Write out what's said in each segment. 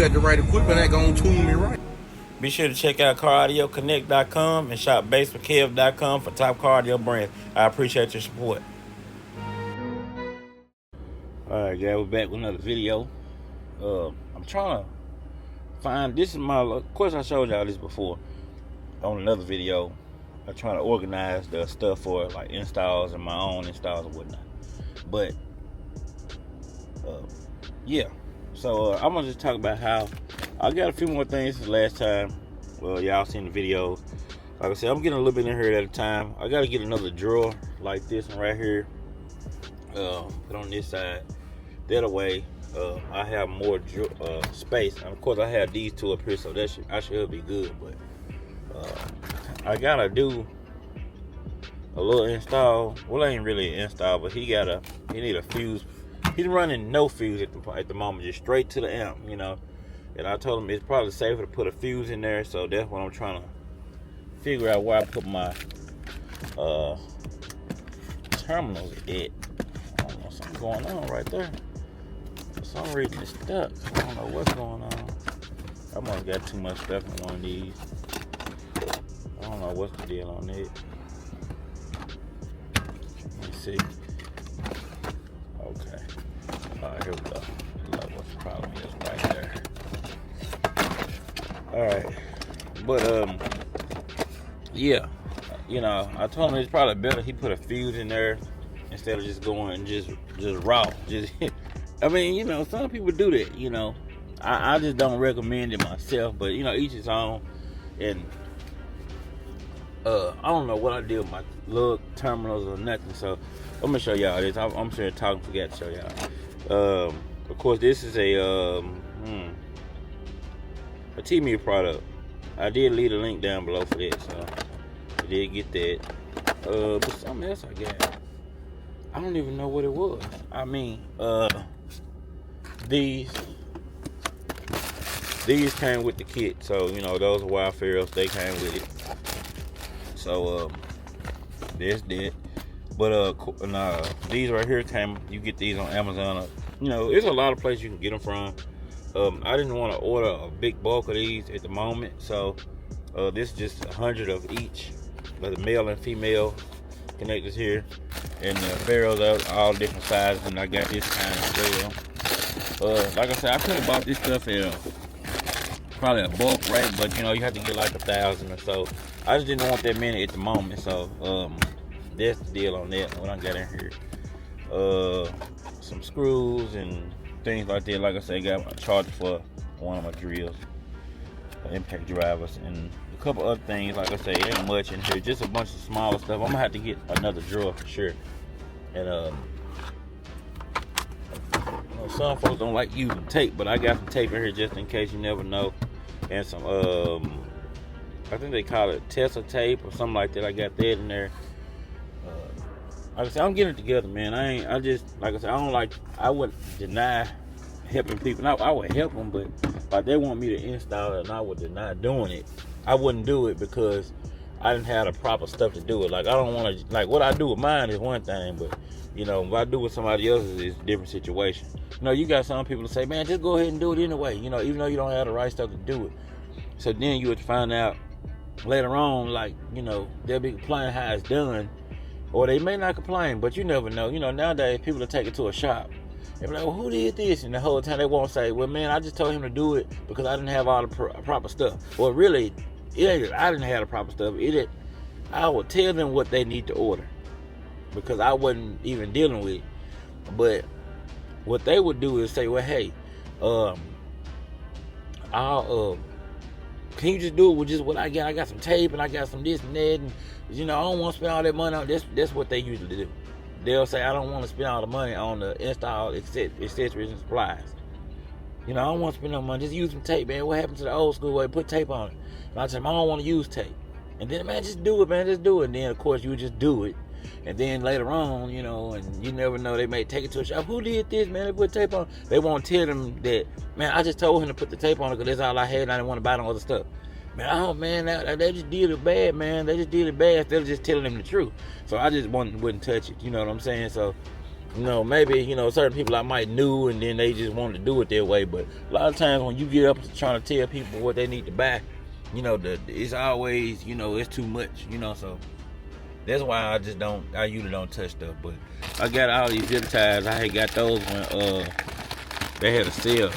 got the right equipment, that gonna tune me right. Be sure to check out CarAudioConnect.com and shop BASSWITHKEV.com for top car audio brands. I appreciate your support. Alright guys, we're back with another video. I'm trying to find, this is my, of course I showed y'all this before on another video. I'm trying to organize the stuff for like installs and my own installs and whatnot. But yeah, so I'm gonna just talk about how I got a few more things since last time. Well, y'all seen the videos. Like I said, I'm getting a little bit in here at a time. I gotta get another drawer like this one right here. Put on this side. That way, I have more space. And of course, I have these two up here, so that I should be good. But I gotta do a little install. Well, it ain't really an install, but he need a fuse. He's running no fuse at the moment, just straight to the amp, you know. And I told him it's probably safer to put a fuse in there, so that's what I'm trying to figure out where I put my terminals at. I don't know, something going on right there. For some reason it's stuck. I don't know what's going on. I must have got too much stuff in one of these. I don't know what's the deal on it. Let me see. Okay. Alright, here we go. Look, what's the problem is right there. Alright. But yeah. You know, I told him it's probably better he put a fuse in there instead of just going just raw. Just I mean, you know, some people do that, you know. I just don't recommend it myself, but you know, each his own. And I don't know what I did with my little terminals or nothing, so I'm gonna show y'all this. I'm sure talking forgot to show y'all. Of course, this is a T-ME product. I did leave a link down below for that, so I did get that. But something else I got, I don't even know what it was. I mean, these came with the kit, so you know those wire ferrules, they came with it. So there's that. But these right here came. You get these on Amazon. You know, there's a lot of places you can get them from. I didn't want to order a big bulk of these at the moment, so this is just 100 of each. But the male and female connectors here, and the ferrules are all different sizes, and I got this kind as well. Like I said, I could have bought this stuff in probably a bulk rate, but you know, you have to get like 1,000 or so. I just didn't want that many at the moment, so that's the deal on that. What I got in here, some screws and things like that. Like I said, I got a charger for one of my drills, impact drivers, and a couple other things. Like I say, it ain't much in here, just a bunch of smaller stuff. I'm gonna have to get another drawer for sure. And you know, some folks don't like using tape, but I got some tape in here just in case, you never know. And some I think they call it Tesla tape or something like that. I got that in there. Like I said, I'm getting it together, man. I just, like I said, I wouldn't deny helping people. I would help them, but like they want me to install it and I would deny doing it. I wouldn't do it because I didn't have the proper stuff to do it. Like I don't want to, like what I do with mine is one thing, but you know, what I do with somebody else's is a different situation. You know, you got some people to say, man, just go ahead and do it anyway. You know, even though you don't have the right stuff to do it. So then you would find out later on, like, you know, they'll be complaining how it's done, or they may not complain, but you never know. You know, nowadays people will take it to a shop and be like, well, who did this? And the whole time they won't say, well, man, I just told him to do it because I didn't have all the proper stuff. Well, really, it ain't I didn't have the proper stuff. I would tell them what they need to order because I wasn't even dealing with it. But what they would do is say, well, hey, can you just do it with just what I got? I got some tape and I got some this and that, and you know, I don't want to spend all that money on this. That's what they usually do. They'll say, I don't want to spend all the money on the install accessories and supplies. You know, I don't want to spend no money. Just use some tape, man. What happened to the old school way? Put tape on it. And I tell them, I don't want to use tape. And then, man, just do it, man. Just do it. And then, of course, you just do it. And then later on, you know, and you never know, they may take it to a shop. Who did this, man? They put tape on. They won't tell them that, man, I just told him to put the tape on it because that's all I had and I didn't want to buy no other stuff. Man, oh, man, they just did it bad, man. They just did it bad instead of just telling them the truth. So I just wouldn't touch it. You know what I'm saying? So You know, maybe, you know, certain people I might knew and then they just wanted to do it their way. But a lot of times when you get up to trying to tell people what they need to buy, you know, it's always, you know, it's too much, you know, so that's why I usually don't touch stuff. But I got all these zip ties. I had got those when they had a sale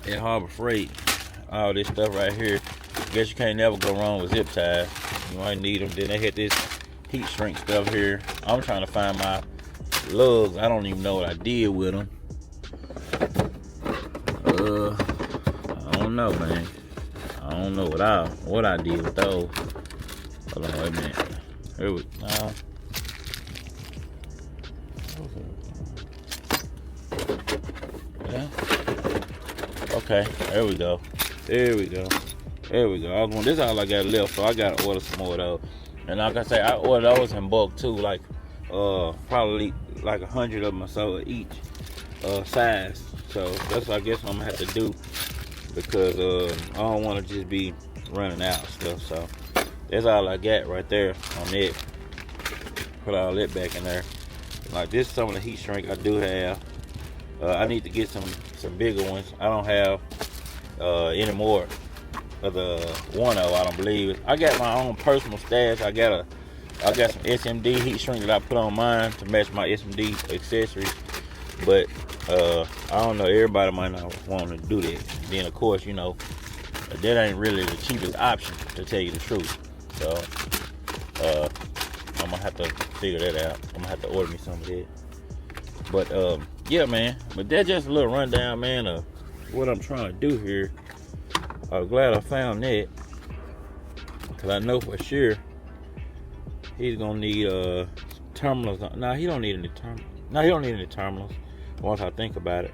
at Harbor Freight. All this stuff right here. I guess you can't never go wrong with zip ties. You might need them. Then they had this heat shrink stuff here. I'm trying to find my lugs. I don't even know what I did with them. I don't know, man. I don't know what I did with those. Hold on, wait a minute. Here we go. Yeah. Okay, there we go. There we go. There we go. This is all I got left, so I gotta order some more of those. And like I say, I ordered those in bulk too, like probably like 100 of them or so each size. So that's what I guess I'm gonna have to do, because I don't want to just be running out of stuff. So that's all I got right there on it. Put all that back in there. Like this, some of the heat shrink I do have. I need to get some bigger ones. I don't have any more of the 1.0. I don't believe. I got my own personal stash. I got some SMD heat shrink that I put on mine to match my SMD accessories. But I don't know. Everybody might not want to do that. Then of course, you know, that ain't really the cheapest option, to tell you the truth. So I'm gonna have to figure that out. I'm gonna have to order me some of that. But yeah, man. But that's just a little rundown, man, of what I'm trying to do here. I'm glad I found that, because I know for sure he's gonna need terminals. Nah, he don't need any terminals. No, he don't need any terminals. Once I think about it,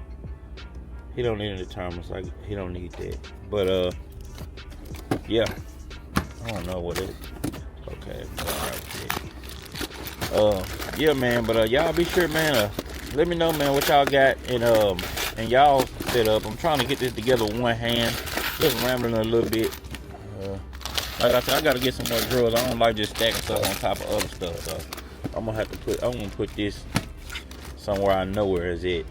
he don't need any terminals. He don't need that. But yeah, I don't know what it is. Okay, alright. Yeah, man. But y'all be sure, man. Let me know, man, what y'all got in y'all setup. I'm trying to get this together with one hand. Just rambling a little bit. Like I said, I gotta get some more drills. I don't like just stacking stuff on top of other stuff. So I'm gonna put this somewhere I know where it's at.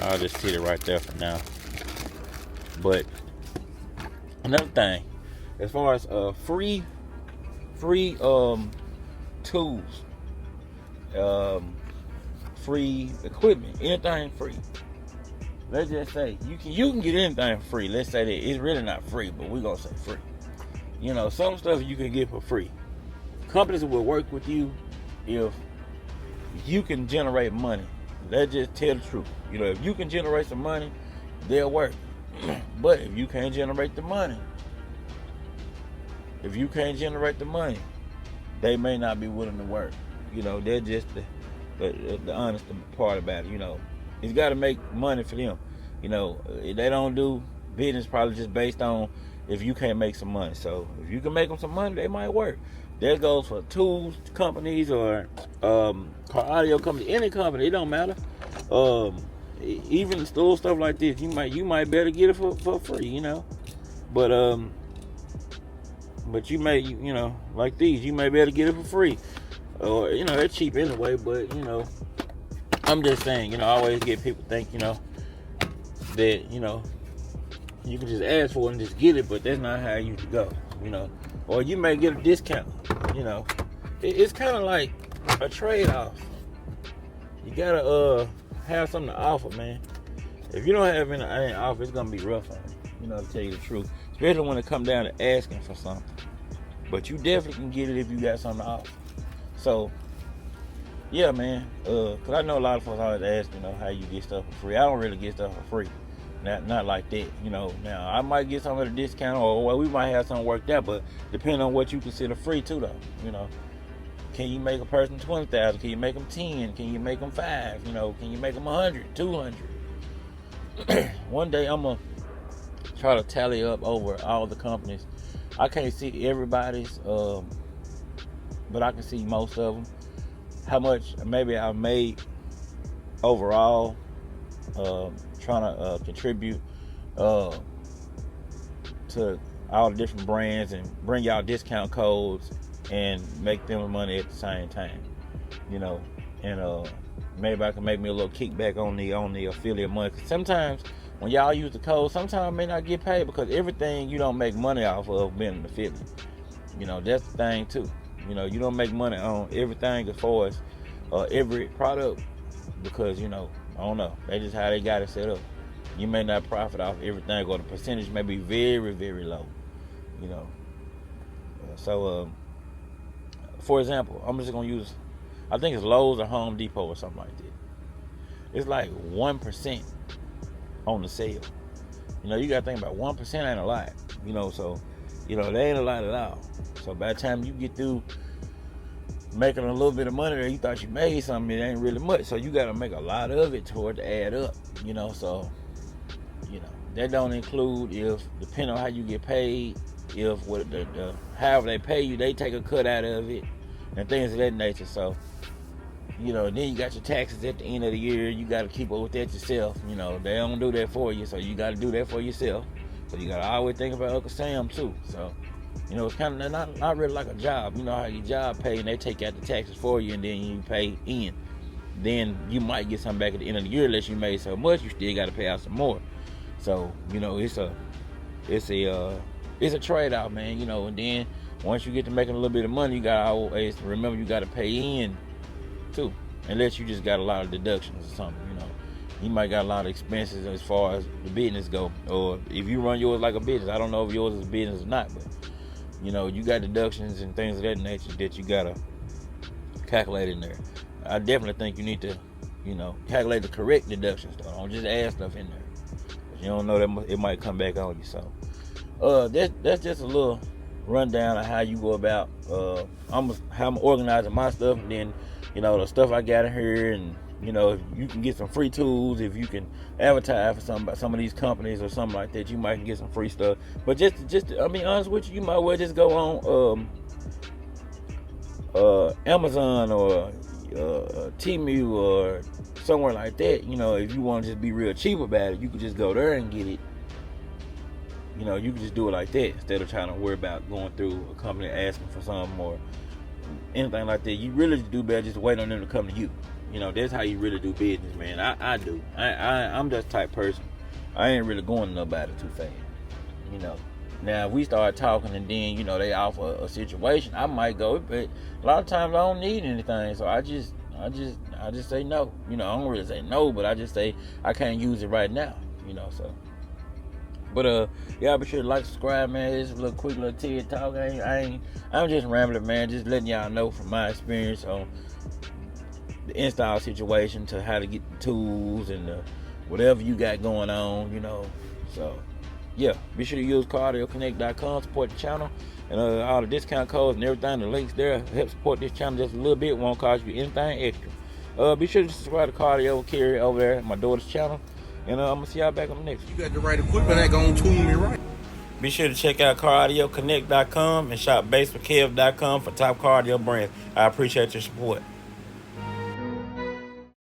I'll just sit it right there for now. But another thing, as far as free tools, free equipment, anything free. Let's just say you can get anything for free. Let's say that it's really not free, but we're gonna say free. You know, some stuff you can get for free. Companies will work with you if you can generate money. Let's just tell the truth. You know, if you can generate some money, they'll work. But if you can't generate the money, they may not be willing to work. You know, they're just the honest part about it. You know, it's got to make money for them. You know, they don't do business probably just based on if you can't make some money. So if you can make them some money, they might work. That goes for tools companies or car audio company, any company. It don't matter. Even store stuff like this, you might better get it for free. You know, but you may, you know, like these, you may better get it for free. Or, you know, they're cheap anyway, but, you know, I'm just saying, you know, I always get people think, you know, that, you know, you can just ask for it and just get it, but that's not how you go, you know. Or you may get a discount, you know. It's kind of like a trade-off. You gotta have something to offer, man. If you don't have any offer, it's gonna be rough on you, you know, to tell you the truth. Especially when it comes down to asking for something. But you definitely can get it if you got something to offer. So, yeah, man. Cause I know a lot of folks always ask, you know, how you get stuff for free. I don't really get stuff for free. Not like that, you know. Now, I might get some at a discount, or well, we might have something worked out, but depending on what you consider free too, though, you know. Can you make a person 20,000? Can you make them 10? Can you make them 5? You know, can you make them 100, 200? One day I'm gonna try to tally up over all the companies. I can't see everybody's, but I can see most of them. How much maybe I've made overall, trying to contribute to all the different brands and bring y'all discount codes and make them money at the same time. you know, and maybe I can make me a little kickback on the affiliate money. 'Cause sometimes when y'all use the code, sometimes I may not get paid because everything you don't make money off of being an affiliate. You know, that's the thing too. You know, you don't make money on everything as far as every product because, you know, I don't know. That's just how they got it set up. You may not profit off everything, or the percentage may be very, very low. You know. So, for example, I'm just gonna use, I think it's Lowe's or Home Depot or something like that. It's like 1% on the sale. You know, you gotta think about 1% ain't a lot. You know, so, you know, they ain't a lot at all. So by the time you get through making a little bit of money that you thought you made something, it ain't really much. So you gotta make a lot of it toward to add up. You know, so, you know, that don't include if, depending on how you get paid, if what however they pay you, they take a cut out of it and things of that nature. So, you know, then you got your taxes at the end of the year. You got to keep up with that yourself. You know, they don't do that for you, so you got to do that for yourself. So you got to always think about Uncle Sam too. So, you know, it's kind of not really like a job. You know how your job pay and they take out the taxes for you and then you pay in. Then you might get something back at the end of the year unless you made so much. You still got to pay out some more. So, you know, it's a trade-off, man. You know, and then once you get to making a little bit of money, you got to always remember you got to pay in too, unless you just got a lot of deductions or something. You know, you might got a lot of expenses as far as the business go, or if you run yours like a business. I don't know if yours is a business or not, but you know, you got deductions and things of that nature that you gotta calculate in there. I definitely think you need to, you know, calculate the correct deductions though. Don't just add stuff in there. You don't know that it might come back on you. So that's just a little rundown of how you go about how I'm organizing my stuff, and then, you know, the stuff I got in here, and, you know, if you can get some free tools, if you can advertise for some of these companies or something like that, you might get some free stuff. But just I mean, honest with you might well just go on Amazon or Temu or somewhere like that. You know, if you want to just be real cheap about it, you could just go there and get it. You know, you can just do it like that instead of trying to worry about going through a company asking for something or anything like that. You really do better just wait on them to come to you. You know, that's how you really do business, man. I do. I'm just type person. I ain't really going to nobody too fast. You know. Now, if we start talking and then, you know, they offer a situation, I might go, but a lot of times I don't need anything, so I just say no. You know, I don't really say no, but I just say I can't use it right now. You know, so. But y'all be sure to like, subscribe, man. This is a little quick little TED talk. I'm just rambling, man. Just letting y'all know from my experience on the install situation to how to get the tools and whatever you got going on, you know. So yeah, be sure to use cardioconnect.com, support the channel, and all the discount codes and everything. The links there help support this channel just a little bit. Won't cost you anything extra. Be sure to subscribe to Cardio Carry over there, my daughter's channel. And I'm going to see y'all back on the next one. You got the right equipment, ain't gonna tune me right. Be sure to check out cardioconnect.com and shop BASSWITHKEV.com for top cardio brands. I appreciate your support.